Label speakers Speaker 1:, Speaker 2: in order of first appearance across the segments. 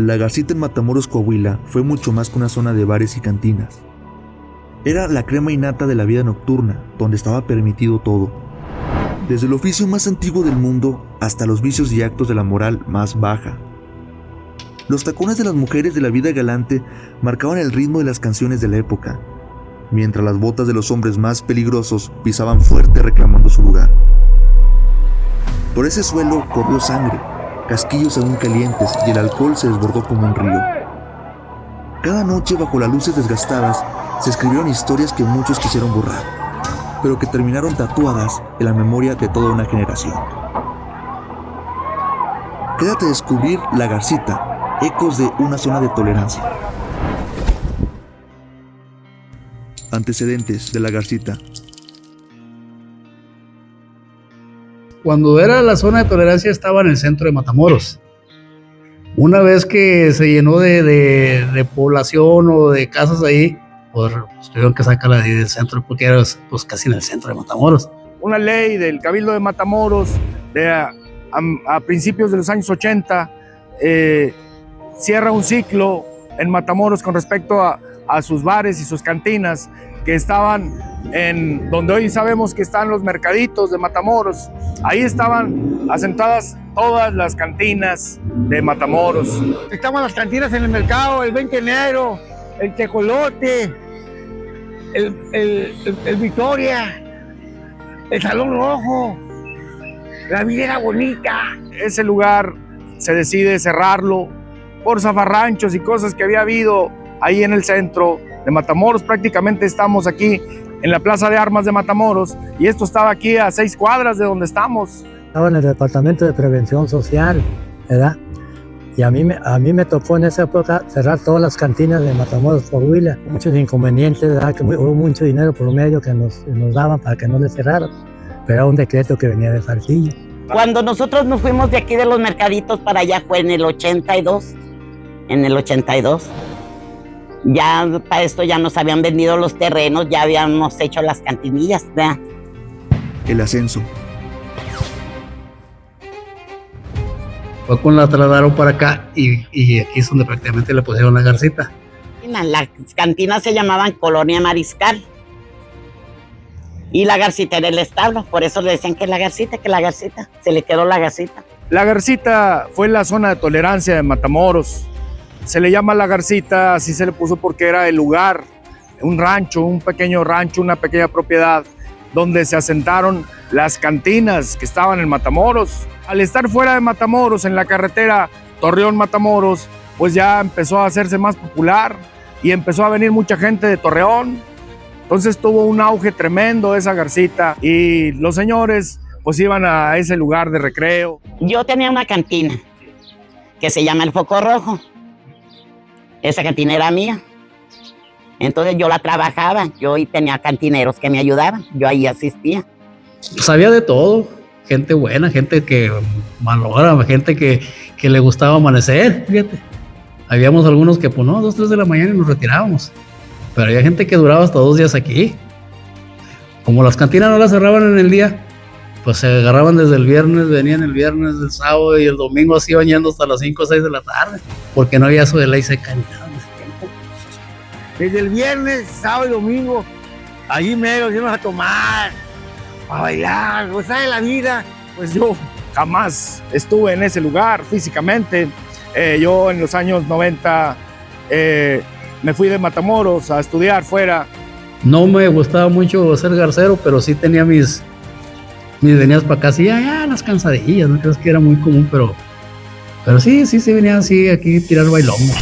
Speaker 1: La Garcita en Matamoros, Coahuila, fue mucho más que una zona de bares y cantinas. Era la crema innata de la vida nocturna, donde estaba permitido todo. Desde el oficio más antiguo del mundo hasta los vicios y actos de la moral más baja. Los tacones de las mujeres de la vida galante marcaban el ritmo de las canciones de la época, mientras las botas de los hombres más peligrosos pisaban fuerte reclamando su lugar. Por ese suelo corrió sangre, casquillos aún calientes y el alcohol se desbordó como un río. Cada noche, bajo las luces desgastadas, se escribieron historias que muchos quisieron borrar, pero que terminaron tatuadas en la memoria de toda una generación. Quédate a descubrir La Garcita, ecos de una zona de tolerancia. Antecedentes de La Garcita.
Speaker 2: Cuando era la zona de tolerancia estaba en el centro de Matamoros. Una vez que se llenó de población o de casas ahí, pues tuvieron que sacarla de ahí del centro porque era pues casi en el centro de Matamoros.
Speaker 3: Una ley del Cabildo de Matamoros a principios de los años 80 cierra un ciclo en Matamoros con respecto a sus bares y sus cantinas que estaban en donde hoy sabemos que están los mercaditos de Matamoros. Ahí estaban asentadas todas las cantinas de Matamoros.
Speaker 4: Estaban las cantinas en el mercado, el 20 de enero, el Tecolote, el Victoria, el Salón Rojo, la vida era bonita.
Speaker 3: Ese lugar se decide cerrarlo por zafarranchos y cosas que había habido ahí en el centro de Matamoros. Prácticamente estamos aquí en la Plaza de Armas de Matamoros y esto estaba aquí a 6 cuadras de donde estamos.
Speaker 5: Estaba en el Departamento de Prevención Social, ¿verdad? Y a mí me tocó en esa época cerrar todas las cantinas de Matamoros, Coahuila. Muchos inconvenientes, ¿verdad? Que hubo mucho dinero por medio que nos daban para que no les cerraran. Pero era un decreto que venía de Saltillo.
Speaker 6: Cuando nosotros nos fuimos de aquí de los mercaditos para allá fue en el 82. En el 82. Ya para esto ya nos habían vendido los terrenos, ya habíamos hecho las cantinillas, ¿verdad?
Speaker 1: El ascenso.
Speaker 2: Fue con la trasladaron para acá y aquí es donde prácticamente le pusieron La Garcita.
Speaker 6: Las cantinas se llamaban Colonia Mariscal y La Garcita era el establo, por eso le decían que La Garcita, se le quedó La Garcita.
Speaker 3: La Garcita fue la zona de tolerancia de Matamoros. Se le llama La Garcita, así se le puso porque era el lugar, un rancho, un pequeño rancho, una pequeña propiedad donde se asentaron las cantinas que estaban en Matamoros. Al estar fuera de Matamoros, en la carretera Torreón-Matamoros, pues ya empezó a hacerse más popular y empezó a venir mucha gente de Torreón. Entonces tuvo un auge tremendo esa Garcita y los señores pues iban a ese lugar de recreo.
Speaker 6: Yo tenía una cantina que se llama El Foco Rojo. Esa cantina era mía. Entonces yo la trabajaba, yo y tenía cantineros que me ayudaban, yo ahí asistía.
Speaker 2: Pues había de todo, gente buena, gente que malograba, gente que le gustaba amanecer, fíjate. Habíamos algunos que pues no, 2, 3 de la mañana y nos retirábamos. Pero había gente que duraba hasta 2 días aquí. Como las cantinas no las cerraban en el día, pues se agarraban desde el viernes, venían el viernes, el sábado y el domingo así iban yendo hasta las 5 o 6 de la tarde, porque no había eso de ley seca ni nada en ese tiempo.
Speaker 4: Desde el viernes, sábado y domingo, allí mero íbamos a tomar, a bailar, gozar de la vida.
Speaker 3: Pues yo jamás estuve en ese lugar físicamente. Yo en los años 90 me fui de Matamoros a estudiar fuera.
Speaker 2: No me gustaba mucho ser garcero, pero sí tenía mis venidas para acá, sí, ya las cansadillas, no crees que era muy común, pero sí venían así aquí a tirar bailongo.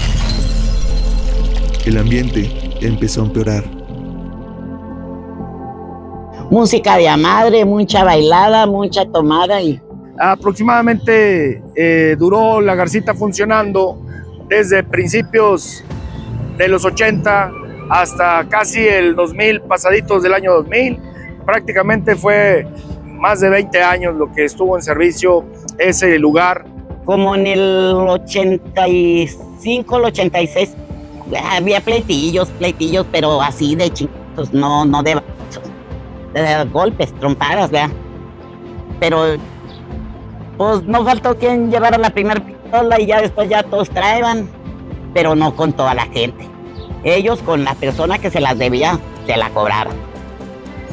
Speaker 1: El ambiente empezó a empeorar.
Speaker 6: Música de a madre, mucha bailada, mucha tomada y...
Speaker 3: Aproximadamente duró La Garcita funcionando desde principios de los 80 hasta casi el 2000, pasaditos del año 2000. Prácticamente fue más de 20 años lo que estuvo en servicio ese lugar.
Speaker 6: Como en el 85, el 86, había pleitillos, pero así de chiquitos, no de golpes, trompadas, ¿verdad? Pero pues no faltó quien llevara la primera sola y ya después ya todos traían, pero no con toda la gente. Ellos con la persona que se las debía, se la cobraban.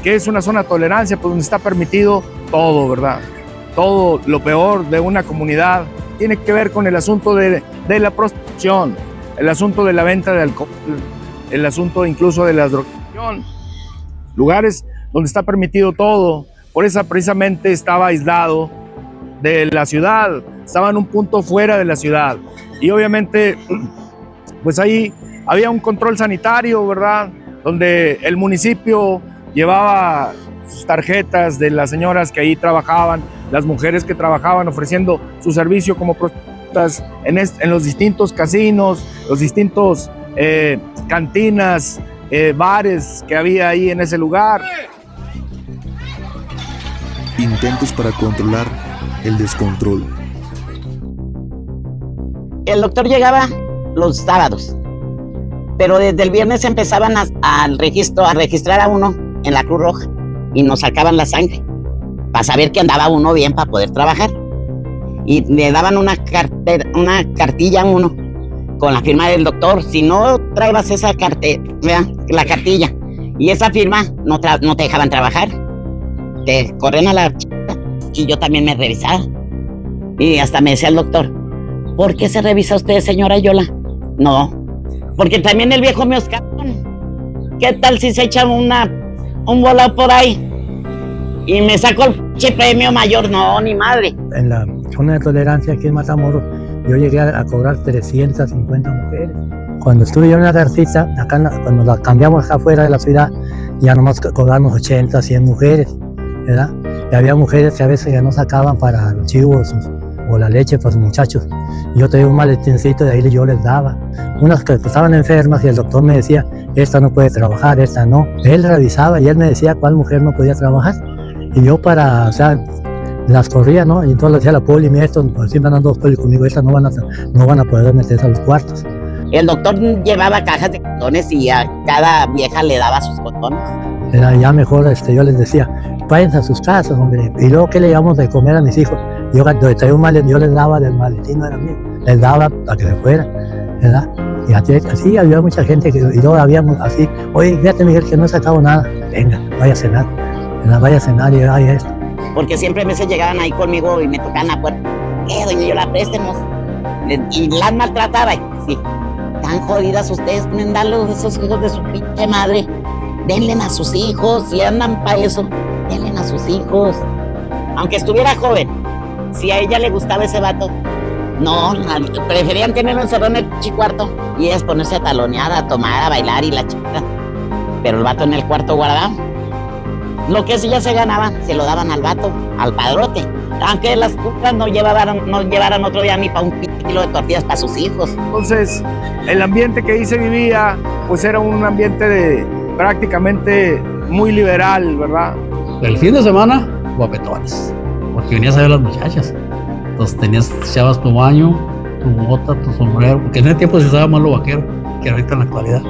Speaker 3: ¿Qué es una zona de tolerancia? Pues donde está permitido todo, ¿verdad? Todo lo peor de una comunidad tiene que ver con el asunto de la prostitución, el asunto de la venta de alcohol, el asunto incluso de la drogadicción. Lugares donde está permitido todo. Por eso precisamente estaba aislado de la ciudad, estaba en un punto fuera de la ciudad. Y obviamente, pues ahí había un control sanitario, ¿verdad? Donde el municipio llevaba sus tarjetas de las señoras que ahí trabajaban, las mujeres que trabajaban ofreciendo su servicio como prostitutas en los distintos casinos, los distintos cantinas, bares que había ahí en ese lugar.
Speaker 1: Intentos para controlar el descontrol.
Speaker 6: El doctor llegaba los sábados, pero desde el viernes empezaban a registrar a uno en la Cruz Roja y nos sacaban la sangre para saber que andaba uno bien para poder trabajar. Y le daban una cartilla a uno con la firma del doctor. Si no traebas esa la cartilla y esa firma, no te dejaban trabajar. Te corren a la chica. Y yo también me revisaba. Y hasta me decía el doctor, ¿por qué se revisa usted, señora Yola? No, porque también el viejo me oscaron. ¿Qué tal si se echa un volado por ahí? Y me sacó el premio mayor. No, ni madre.
Speaker 5: En la zona de tolerancia aquí en Matamoros, yo llegué a cobrar 350 mujeres. Cuando estuve yo en la Garcita, cuando la cambiamos acá afuera de la ciudad, ya nomás cobramos 80, 100 mujeres, ¿verdad? Y había mujeres que a veces ya no sacaban para los chivos o la leche para sus muchachos. Yo tenía un maletincito, de ahí yo les daba. Unas que estaban enfermas y el doctor me decía, esta no puede trabajar, esta no. Él revisaba y él me decía cuál mujer no podía trabajar. Y yo las corría, ¿no? Y entonces le decía a la poli, mira, estos siempre andan dos polis conmigo, estas no van a poder meterse a los cuartos.
Speaker 6: El doctor llevaba cajas de condones y a cada vieja le daba sus condones.
Speaker 5: Era ya mejor, yo les decía, váyanse a sus casas, hombre. Y luego, ¿qué le llevamos de comer a mis hijos? Yo traía un maletín, yo les daba del maletín, no era mío, les daba para que se fuera, ¿verdad? Y así había mucha gente, y luego habíamos así, oye, fíjate, Miguel, que no he sacado nada, venga, vaya a cenar, ¿verdad? Vaya a cenar y vaya esto.
Speaker 6: Porque siempre a veces llegaban ahí conmigo y me tocaban la puerta, doña Yola, préstenos. Y las maltrataba, y sí, tan jodidas ustedes, mendalos, esos hijos de su pinche madre. Denle a sus hijos, si andan para eso, denle a sus hijos. Aunque estuviera joven, si a ella le gustaba ese vato, no, preferían tenerlo encerrado en el cuarto y es ponerse a talonear, a tomar, a bailar y la chica. Pero el vato en el cuarto guardado. Lo que sí ya se ganaban, se lo daban al vato, al padrote. Aunque las cucas no llevaran otro día ni para un kilo de tortillas para sus hijos.
Speaker 3: Entonces, el ambiente que ahí se vivía, pues era un ambiente prácticamente muy liberal, ¿verdad?
Speaker 2: El fin de semana, guapetones, porque venías a ver las muchachas. Entonces tenías, echabas tu baño, tu bota, tu sombrero, porque en ese tiempo se usaba más lo vaquero que ahorita en la actualidad.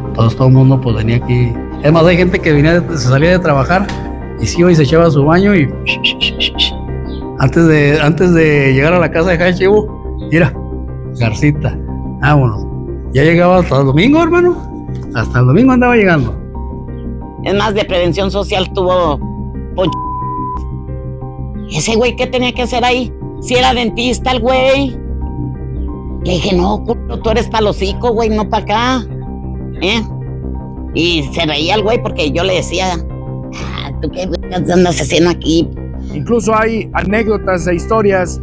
Speaker 2: Entonces todo el mundo pues venía aquí. Es más, hay gente que se salía de trabajar y sí, hoy se echaba su baño y antes de llegar a la casa de Jai Chivo, mira, Garcita, vámonos. Ya llegaba hasta el domingo, hermano. Hasta el domingo andaba llegando.
Speaker 6: Es más, de prevención social tuvo Poncho. Ese güey, ¿qué tenía que hacer ahí? Si era dentista el güey. Le dije, no, culo, tú eres para los hocico, güey, no para acá. Y se reía el güey porque yo le decía, ¿tú qué andas haciendo aquí?
Speaker 3: Incluso hay anécdotas e historias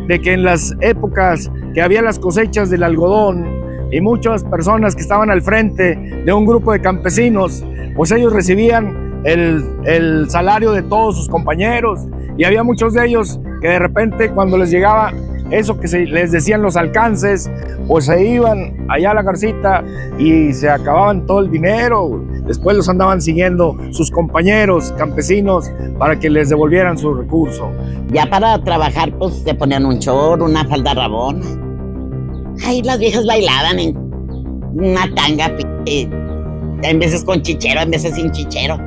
Speaker 3: de que en las épocas que había las cosechas del algodón y muchas personas que estaban al frente de un grupo de campesinos, pues ellos recibían el salario de todos sus compañeros y había muchos de ellos que de repente cuando les llegaba eso que les decían los alcances, pues se iban allá a la Garcita y se acababan todo el dinero. Después los andaban siguiendo sus compañeros campesinos para que les devolvieran su recurso.
Speaker 6: Ya para trabajar, pues se ponían un short, una falda rabona. Ay, las viejas bailaban en una tanga, en veces con chichero, en veces sin chichero.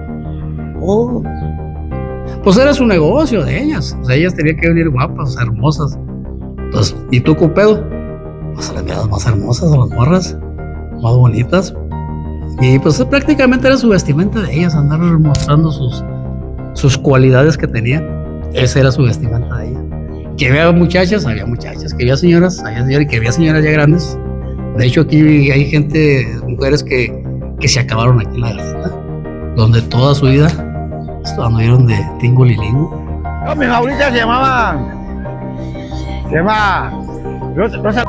Speaker 2: Pues era su negocio de ellas. O sea, ellas tenían que venir guapas, hermosas. Entonces, ¿y tú, Cupedo? Pues a las viejas más hermosas, a las morras, más bonitas. Y pues prácticamente era su vestimenta de ellas, andar mostrando sus cualidades que tenían. Esa era su vestimenta de ella. Que había muchachas, que había señoras, y que había señoras ya grandes. De hecho, aquí hay gente, mujeres que se acabaron aquí en la Garcita, donde toda su vida anduvieron de tingo lilingo.
Speaker 4: No, mi favorita se llama Rosa.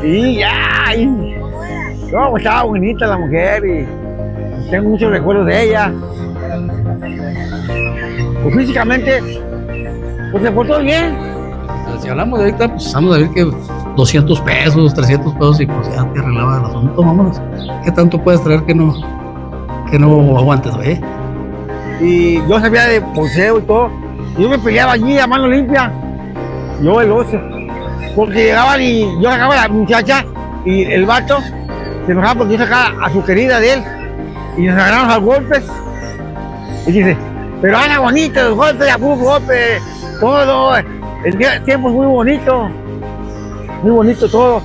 Speaker 4: Sí, ya. No, pues estaba bonita la mujer y tengo muchos recuerdos de ella. Pues físicamente, pues se portó bien.
Speaker 2: Si hablamos de ahorita, pues vamos a ver que 200 pesos, 300 pesos y pues ya te arreglaba el asunto, vámonos. ¿Qué tanto puedes traer que no aguantes, güey?
Speaker 4: Y yo sabía de boxeo y todo. Y yo me peleaba allí a mano limpia. Yo el oso. Porque llegaban y yo sacaba a la muchacha y el vato se enojaba porque yo sacaba a su querida de él. Y nos agarramos a golpes. Y dice, pero Ana, bonito, los golpes, a puro golpe, todo. El tiempo es muy bonito. Muy bonito todo.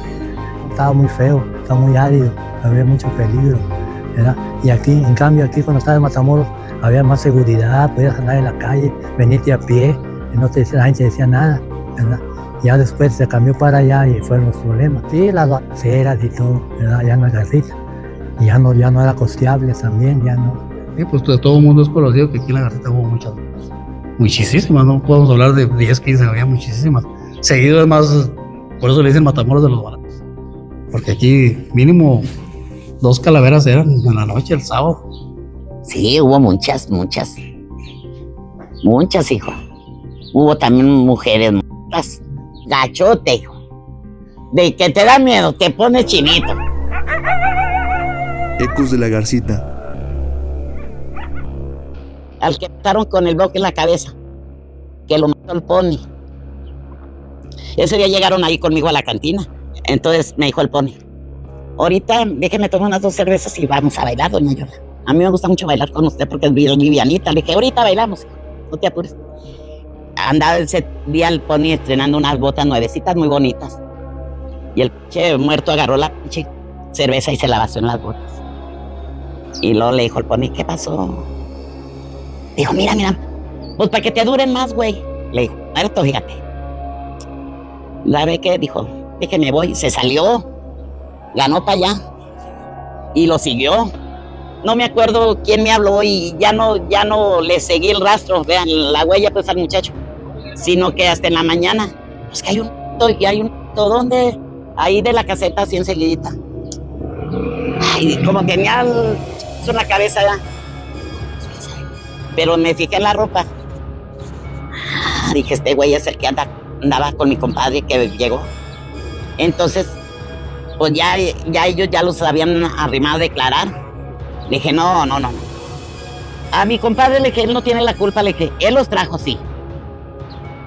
Speaker 5: Estaba muy feo, estaba muy árido, había mucho peligro, ¿verdad? Y aquí, en cambio, aquí cuando estaba en Matamoros, había más seguridad, podías andar en la calle, venirte a pie, y la gente decía nada, ¿verdad? Ya después se cambió para allá y fueron los problemas. Sí, las balaceras y todo, ¿verdad? Ya no es Garcita. Y ya no era costeable también, ya no.
Speaker 2: Sí, pues todo el mundo es conocido que aquí en la Garcita hubo muchísimas, no podemos hablar de 10, 15, había muchísimas. Seguido es más, por eso le dicen Matamoros de los Baratos. Porque aquí mínimo 2 calaveras eran en la noche, el sábado.
Speaker 6: Sí, hubo muchas, hijo. Hubo también mujeres, gachote, hijo. De que te da miedo, te pone chinito.
Speaker 1: Ecos de la Garcita.
Speaker 6: Al que mataron con el bloque en la cabeza, que lo mató el Pony. Ese día llegaron ahí conmigo a la cantina. Entonces me dijo el Pony, ahorita déjeme tomar unas 2 cervezas y vamos a bailar, doña Yola. A mí me gusta mucho bailar con usted porque es livianita. Le dije, ahorita bailamos, no te apures. Andaba ese día el Pony estrenando unas botas nuevecitas muy bonitas. Y el pinche muerto agarró la pinche cerveza y se la vació en las botas. Y luego le dijo el Pony, ¿qué pasó? Dijo, mira, pues para que te duren más, güey. Le dijo, muerto, fíjate. ¿Sabe qué? Dijo, déjeme voy. Se salió, ganó para allá y lo siguió. No me acuerdo quién me habló y ya no le seguí el rastro, vean, la huella pues al muchacho. Sino que hasta en la mañana, pues que hay un ¿dónde? Ahí de la caseta, así enseguidita. Ay, como tenía una cabeza ya. Pero me fijé en la ropa. Dije, este güey es el que andaba con mi compadre que llegó. Entonces, pues ya ellos ya los habían arrimado a declarar. Le dije, no. A mi compadre le dije, él no tiene la culpa, le dije, él los trajo, sí.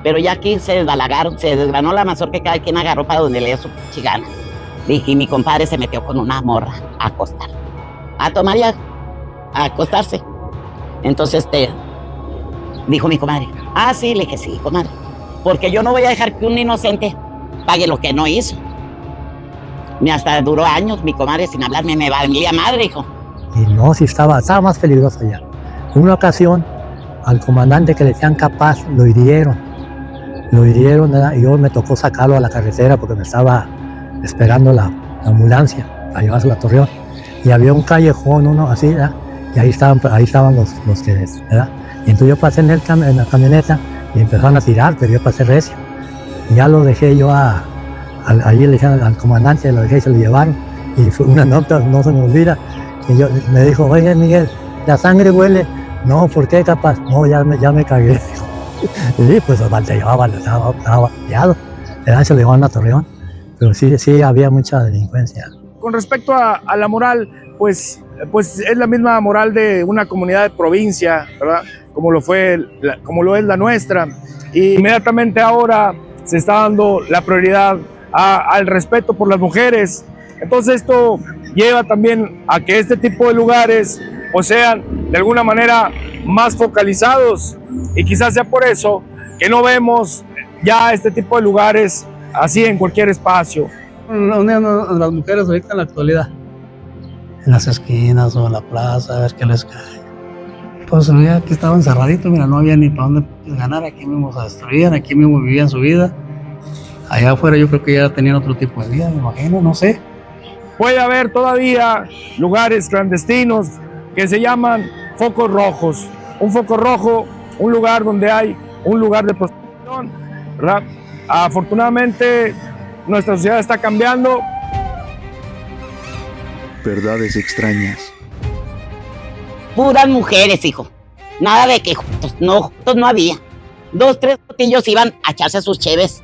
Speaker 6: Pero ya aquí se desbalagaron, se desgranó la mazorca que cada quien agarró para donde le dio su chigana. Le dije, y mi compadre se metió con una morra a acostar. A tomar y a acostarse. Entonces dijo mi comadre, sí, le dije, sí, comadre, porque yo no voy a dejar que un inocente pague lo que no hizo. Y hasta duró años mi comadre sin hablarme, me valía madre, hijo.
Speaker 5: Y no, sí estaba más peligroso allá. En una ocasión, al comandante que le decían capaz, lo hirieron, ¿verdad? Y yo me tocó sacarlo a la carretera porque me estaba esperando la ambulancia para llevarse a Torreón. Y había un callejón, uno así, ¿verdad? Y ahí estaban los que, ¿verdad? Y entonces yo pasé en la camioneta y empezaron a tirar, pero yo pasé recio. Y ya lo dejé yo allí le dijeron al comandante, lo dejé y se lo llevaron. Y fue una nota, no se me olvida. Y me dijo, oye Miguel, la sangre huele. No, ¿por qué capaz? No, ya me cagué. Y pues estaba bateado. Se lo llevaron a Torreón. Pero sí había mucha delincuencia.
Speaker 3: Con respecto a la moral, pues es la misma moral de una comunidad de provincia, ¿verdad? Como lo es la nuestra. Y inmediatamente ahora se está dando la prioridad al respeto por las mujeres. Entonces esto lleva también a que este tipo de lugares pues sean de alguna manera más focalizados, y quizás sea por eso que no vemos ya este tipo de lugares así en cualquier espacio.
Speaker 2: ¿Dónde andan las mujeres ahorita en la actualidad? En las esquinas o en la plaza, a ver qué les cae. Pues ya aquí estaba encerradito, mira, no había ni para dónde ganar, aquí mismo se destruían, aquí mismo vivían su vida. Allá afuera yo creo que ya tenían otro tipo de vida, me imagino, no sé.
Speaker 3: Puede haber todavía lugares clandestinos que se llaman focos rojos. Un foco rojo, un lugar donde hay un lugar de prostitución, ¿verdad? Afortunadamente nuestra sociedad está cambiando.
Speaker 1: Verdades extrañas.
Speaker 6: Puras mujeres, hijo. Nada de que juntos no había. 2, 3 botillos iban a echarse sus cheves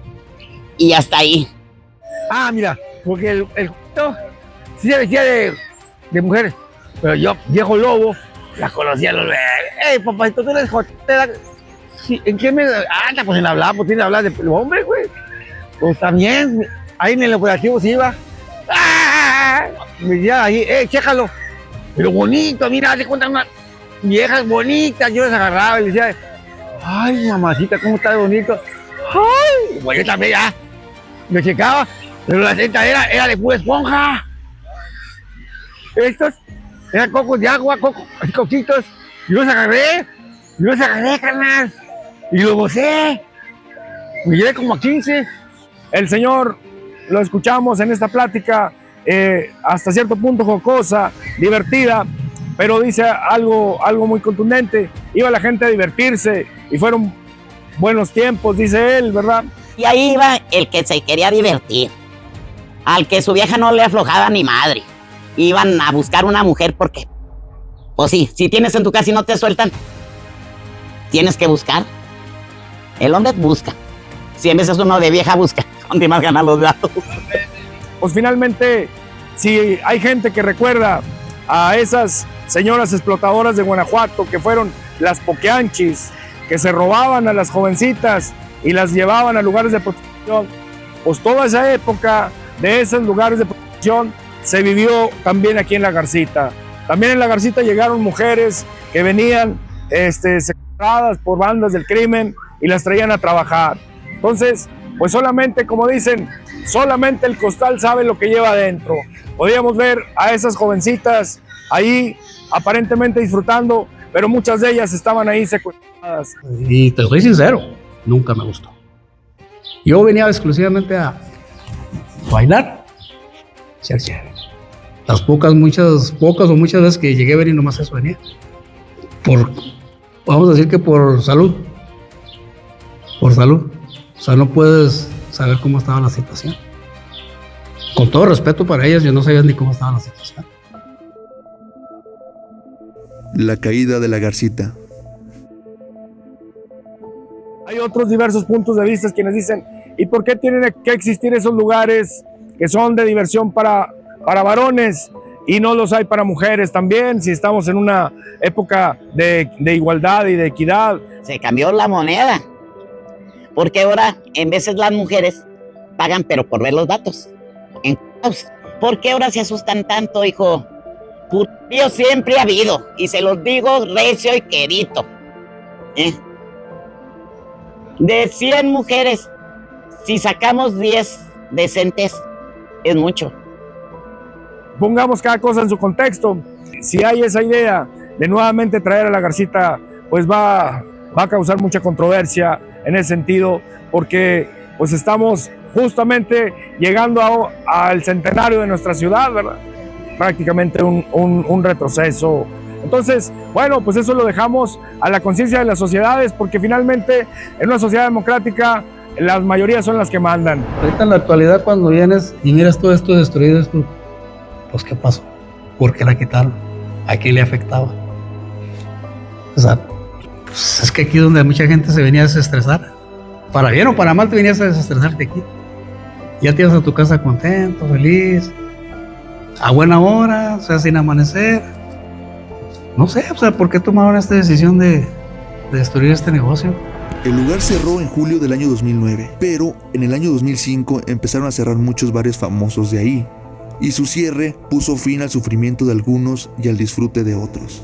Speaker 6: y hasta ahí.
Speaker 4: Ah, mira, porque el sí se vestía de mujer, pero yo, viejo lobo, la conocía a los bebés. Ey, papacito, tú eres jotera. Sí, ¿en qué me...? Ah, pues en hablar, pues tiene que hablar de los hombres, güey. Pues también, ahí en el operativo se iba. ¡Ah! Me decía ahí, chécalo. Pero bonito, mira, te cuentan unas viejas bonitas. Yo les agarraba y les decía, ay, mamacita, ¿cómo está de bonito? Ay, bueno, yo también ya. Me checaba, pero la seta era de pura esponja. Estos eran cocos de agua, coquitos. Yo los agarré, carnal. Y lo gocé. Me llevé como a 15.
Speaker 3: El señor lo escuchamos en esta plática, hasta cierto punto jocosa, divertida, pero dice algo muy contundente. Iba la gente a divertirse y fueron buenos tiempos, dice él, ¿verdad?
Speaker 6: Y ahí iba el que se quería divertir, al que su vieja no le aflojaba ni madre. Iban a buscar una mujer porque, pues sí, si tienes en tu casa y no te sueltan, tienes que buscar. El hombre busca. Si en vez es uno de vieja busca, donde más ganan los gatos.
Speaker 3: Pues finalmente, si hay gente que recuerda a esas señoras explotadoras de Guanajuato que fueron las pokeanchis, que se robaban a las jovencitas y las llevaban a lugares de protección, pues toda esa época de esos lugares de protección se vivió también aquí en La Garcita. También en La Garcita llegaron mujeres que venían secuestradas por bandas del crimen y las traían a trabajar. Entonces, pues solamente, como dicen, solamente el costal sabe lo que lleva adentro. Podíamos ver a esas jovencitas ahí aparentemente disfrutando, pero muchas de ellas estaban ahí secuestradas.
Speaker 2: Y te soy sincero, nunca me gustó. Yo venía exclusivamente a bailar, ser chévere. Las pocas o muchas veces que llegué a ver y nomás eso venía. Vamos a decir que por salud. Por salud. O sea, no puedes saber cómo estaba la situación. Con todo respeto para ellas, yo no sabía ni cómo estaba la situación.
Speaker 1: La caída de La Garcita.
Speaker 3: Hay otros diversos puntos de vista quienes dicen, ¿y por qué tienen que existir esos lugares que son de diversión para varones y no los hay para mujeres también? Si estamos en una época de igualdad y de equidad.
Speaker 6: Se cambió la moneda. Porque ahora, en veces las mujeres pagan, pero por ver los datos. ¿Por qué ahora se asustan tanto, hijo? Putío siempre ha habido, y se los digo recio y quedito. De 100 mujeres, si sacamos 10 decentes, es mucho.
Speaker 3: Pongamos cada cosa en su contexto. Si hay esa idea de nuevamente traer a La Garcita, pues va a causar mucha controversia en ese sentido, porque pues estamos justamente llegando al centenario de nuestra ciudad, ¿verdad? Prácticamente un retroceso. Entonces, bueno, pues eso lo dejamos a la conciencia de las sociedades, porque finalmente en una sociedad democrática las mayorías son las que mandan.
Speaker 2: Ahorita en la actualidad, cuando vienes y miras todo esto destruido, pues ¿qué pasó? ¿Por qué la quitaron? ¿A quién le afectaba? O sea, pues es que aquí donde mucha gente se venía a desestresar, para bien o para mal te venías a desestresarte aquí. Ya te ibas a tu casa contento, feliz, a buena hora, o sea, sin amanecer. No sé, o sea, ¿por qué tomaron esta decisión de destruir este negocio?
Speaker 1: El lugar cerró en julio del año 2009, pero en el año 2005 empezaron a cerrar muchos bares famosos de ahí, y su cierre puso fin al sufrimiento de algunos y al disfrute de otros.